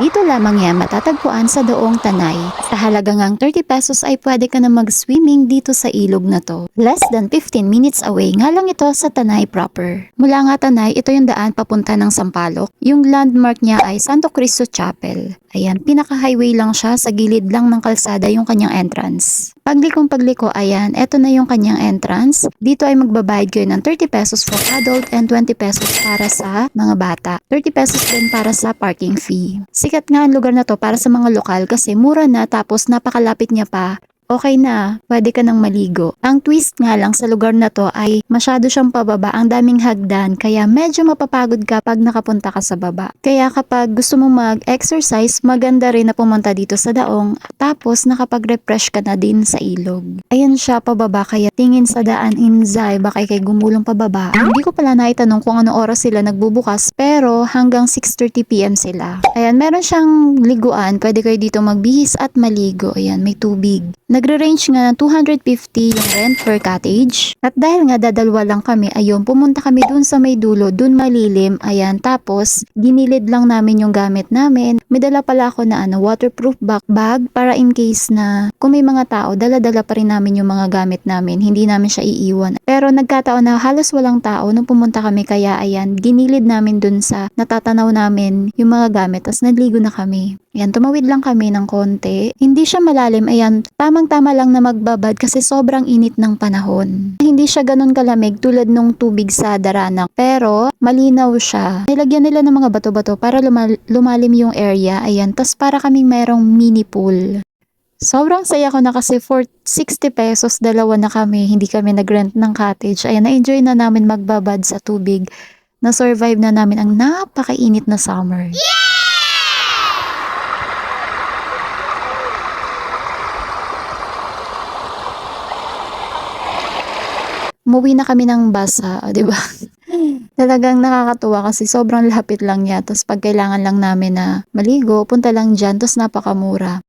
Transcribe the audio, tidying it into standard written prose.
Dito lamang yan matatagpuan sa Daong Tanay. Sa halaga ngang 30 pesos ay pwede ka na mag-swimming dito sa ilog na to. Less than 15 minutes away nga lang ito sa Tanay proper. Mula nga Tanay, ito yung daan papunta ng Sampaloc. Yung landmark niya ay Santo Cristo Chapel. Ayan, pinaka-highway lang siya, sa gilid lang ng kalsada yung kanyang entrance. Pagliko, ayan, eto na yung kanyang entrance. Dito ay magbabayad kayo ng 30 pesos for adult and 20 pesos para sa mga bata. 30 pesos din para sa parking fee. Sikat nga ang lugar na to para sa mga lokal kasi mura na tapos napakalapit niya pa. Okay na, pwede ka nang maligo. Ang twist nga lang sa lugar na to ay masyado siyang pababa, ang daming hagdan, kaya medyo mapapagod ka pag nakapunta ka sa baba. Kaya kapag gusto mong mag-exercise, maganda rin na pumunta dito sa Daong, tapos nakapag-refresh ka na din sa ilog. Ayan siya pababa, kaya tingin sa daan inzay, baka kay gumulong pababa. Hindi ko pala naitanong kung ano oras sila nagbubukas, pero hanggang 6:30 PM sila. Ayan, meron siyang liguan, pwede kayo dito magbihis at maligo. Ayan, may tubig. Nagre-range nga ng 250 yung rent per cottage. At dahil nga dadalwa lang kami, ayun, pumunta kami dun sa may dulo, dun malilim, ayan, tapos ginilid lang namin yung gamit namin. May dala pala ako na waterproof bag para in case na kung may mga tao, dala-dala pa rin namin yung mga gamit namin, hindi namin siya iiwan. Pero nagkataon na halos walang tao nung pumunta kami, kaya ayan, ginilid namin dun sa natatanaw namin yung mga gamit, tas nagligo na kami. Ayan, tumawid lang kami ng konti. Hindi siya malalim, ayan, tamang-tama lang na magbabad kasi sobrang init ng panahon. Hindi siya ganun kalamig tulad nung tubig sa Daranak, pero malinaw siya. Nilagyan nila ng mga bato-bato para lumalim yung area, ayan, tas para kaming mayroong mini pool. Sobrang saya ko na kasi for 60 pesos, dalawa na kami, hindi kami nag-rent ng cottage. Ayan, na-enjoy na namin magbabad sa tubig. Na-survive na namin ang napakainit na summer. Umuwi na kami ng basa, 'di ba? Talagang nakakatuwa kasi sobrang lapit lang niya. Tapos pag kailangan lang namin na maligo, punta lang dyan, tapos napakamura.